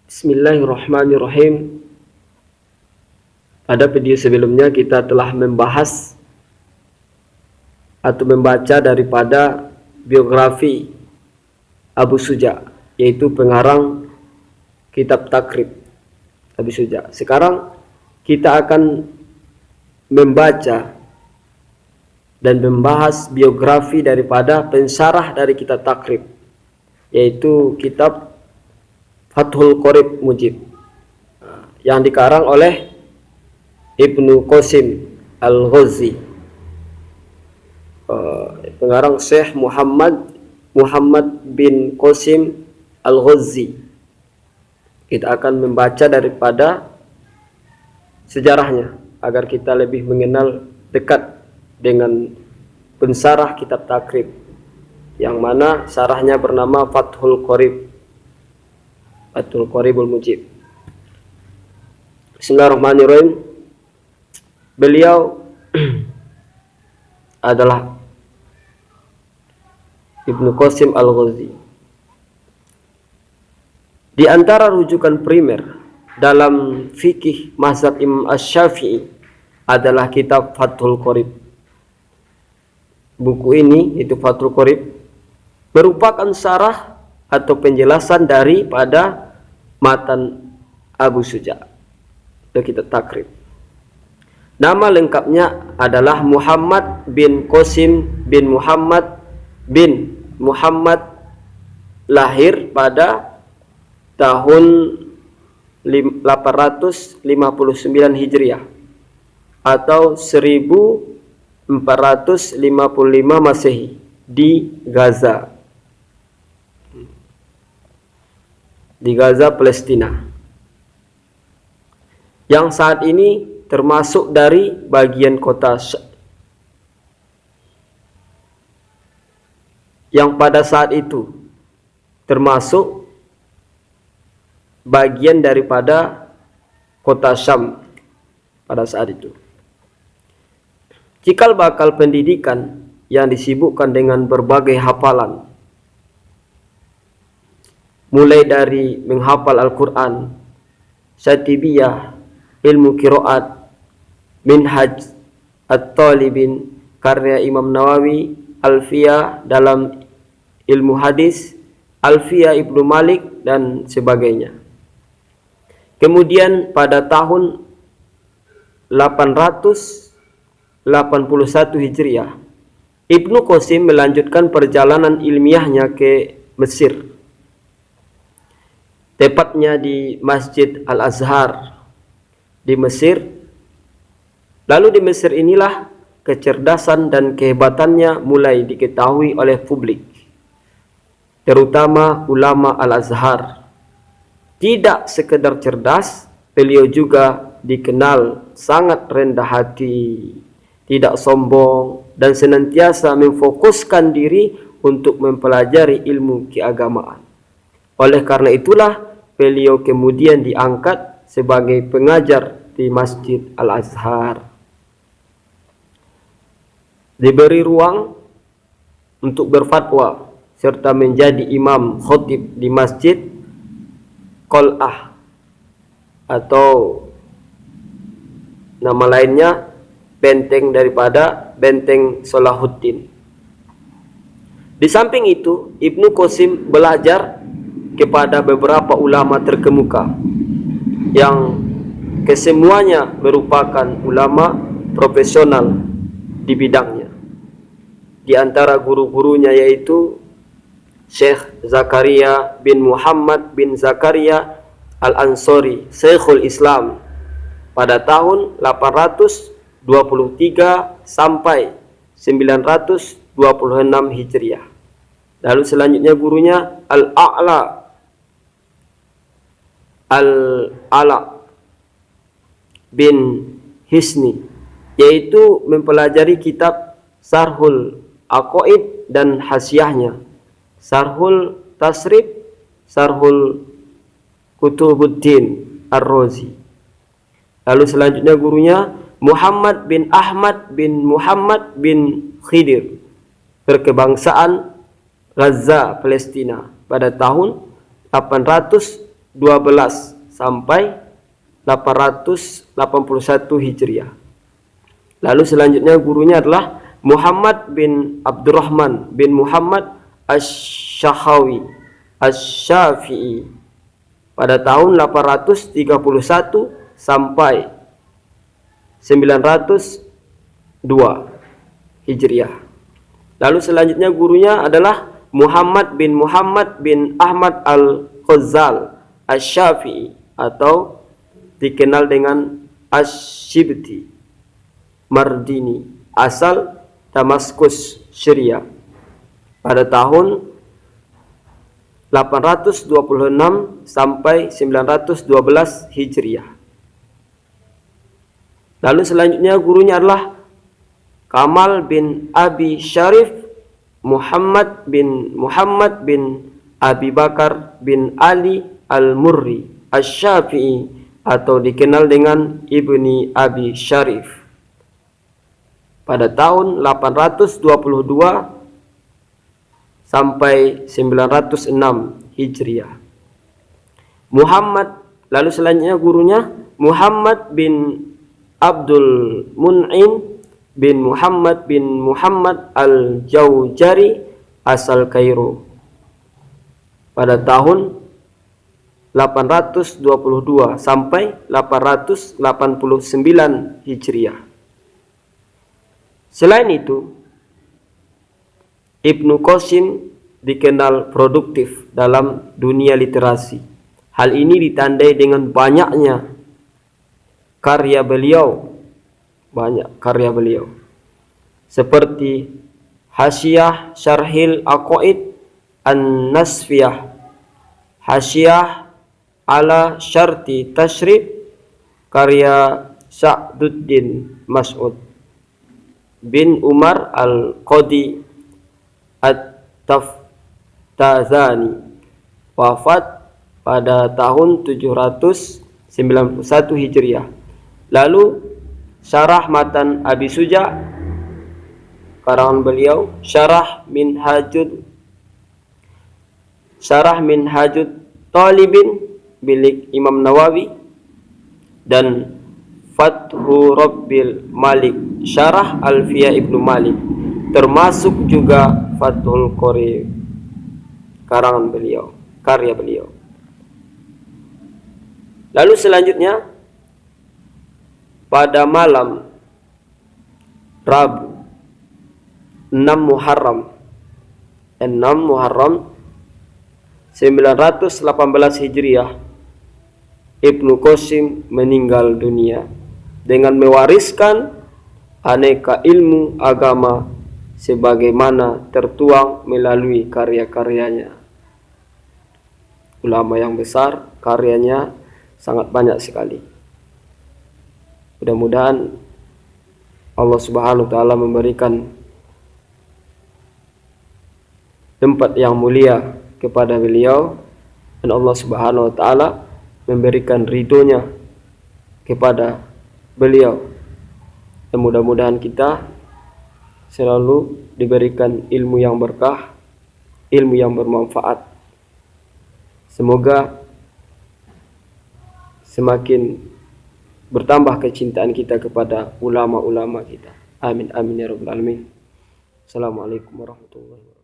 Bismillahirrahmanirrahim. Pada video sebelumnya kita telah membahas atau membaca daripada biografi Abu Suja, yaitu pengarang kitab Takrib Abu Suja. Sekarang kita akan membaca dan membahas biografi daripada pensarah dari kitab Takrib, yaitu kitab Fathul Qorib Mujib, yang dikarang oleh Ibnu Qasim Al-Ghazi, pengarang Syekh Muhammad bin Qasim Al-Ghazi. Kita akan membaca daripada sejarahnya agar kita lebih mengenal dekat dengan pensarah kitab Takrib, yang mana sarahnya bernama Fathul Qoribul Mujib. Bismillahirrahmanirrahim. Beliau adalah Ibnu Qasim Al-Ghazi. Di antara rujukan primer dalam fikih mazhab Imam Asy-Syafi'i adalah kitab Fathul Qorib. Buku ini, itu Fathul Qorib, merupakan syarah atau penjelasan daripada matan Abu Suja, itu kitab Takrib. Nama lengkapnya adalah Muhammad bin Qasim bin Muhammad, lahir pada tahun 859 Hijriah atau 1455 Masehi di Gaza, Palestina, yang saat ini termasuk dari bagian kota, yang pada saat itu termasuk bagian daripada kota Syam pada saat itu. Cikal bakal pendidikan yang disibukkan dengan berbagai hafalan, mulai dari menghafal Al-Quran, Syatibiyah, ilmu qiraat, Minhaj At-Talibin, karya Imam Nawawi, Alfiyah dalam ilmu hadis, Alfiyah Ibnu Malik, dan sebagainya. Kemudian pada tahun 881 Hijriah, Ibnu Qasim melanjutkan perjalanan ilmiahnya ke Mesir, tepatnya di Masjid Al-Azhar di Mesir. Lalu di Mesir inilah kecerdasan dan kehebatannya mulai diketahui oleh publik, terutama ulama Al-Azhar. Tidak sekedar cerdas, beliau juga dikenal sangat rendah hati, tidak sombong, dan senantiasa memfokuskan diri untuk mempelajari ilmu keagamaan. Oleh karena itulah beliau kemudian diangkat sebagai pengajar di Masjid Al-Azhar, diberi ruang untuk berfatwa serta menjadi imam khotib di Masjid Qal'ah, atau nama lainnya benteng daripada benteng Salahuddin. Di samping itu, Ibnu Qasim belajar kepada beberapa ulama terkemuka yang kesemuanya merupakan ulama profesional di bidangnya. Di antara guru-gurunya yaitu Syekh Zakaria bin Muhammad bin Zakaria Al-Ansori, Syekhul Islam, pada tahun 823 sampai 926 Hijriah. Lalu selanjutnya gurunya Al-A'la bin Hisni, yaitu mempelajari kitab Sarhul Aqaid dan Hasyiahnya, Sarhul Tasrif, Sarhul Kutubuddin Ar-Razi. Lalu selanjutnya gurunya Muhammad bin Ahmad bin Muhammad bin Khidir, berkebangsaan Gaza, Palestina, pada tahun 828 sampai 881 Hijriah. Lalu selanjutnya gurunya adalah Muhammad bin Abdurrahman bin Muhammad Asy-Syakhawi Asy-Syafi'i pada tahun 831 sampai 902 Hijriah. Lalu selanjutnya gurunya adalah Muhammad bin Ahmad Al-Ghazal Asy-Syafi'i atau dikenal dengan Asy-Syibti Mardini, asal Damaskus, Syria pada tahun 826 sampai 912 Hijriah. Lalu selanjutnya gurunya adalah Kamal bin Abi Syarif Muhammad bin Abi Bakar bin Ali Al-Murri Asy-Syafi'i atau dikenal dengan Ibni Abi Syarif pada tahun 822 sampai 906 Hijriah. Lalu selanjutnya gurunya Muhammad bin Abdul Mun'im bin Muhammad Al-Jaujari asal Kairo pada tahun 822 sampai 889 Hijriah. Selain itu, Ibnu Qasim dikenal produktif dalam dunia literasi. Hal ini ditandai dengan banyaknya karya beliau, seperti Hasyiah Syarhil Aqaid An-Nasfiyah, Hasyiah ala Syarti Tashrib karya Sa'duddin Mas'ud bin Umar Al-Qadi At-Taftazani, wafat pada tahun 791 Hijriah. Lalu Syarah Matan Abi Suja karangan beliau, Syarah Minhajut Talibin milik Imam Nawawi, dan Fathu Rabbil Malik Syarah Alfiyah Ibnu Malik, termasuk juga Fathul Qori karangan beliau, karya beliau. Lalu selanjutnya pada malam Rabu 6 Muharram 918 Hijriah, Ibnu Qasim meninggal dunia dengan mewariskan aneka ilmu agama sebagaimana tertuang melalui karya-karyanya. Ulama yang besar, karyanya sangat banyak sekali. Mudah-mudahan Allah Subhanahu wa taala memberikan tempat yang mulia kepada beliau, dan Allah Subhanahu wa taala memberikan ridhonya kepada beliau. Dan mudah-mudahan kita selalu diberikan ilmu yang berkah, ilmu yang bermanfaat. Semoga semakin bertambah kecintaan kita kepada ulama-ulama kita. Amin amin ya rabbal alamin. Assalamualaikum warahmatullahi wabarakatuh.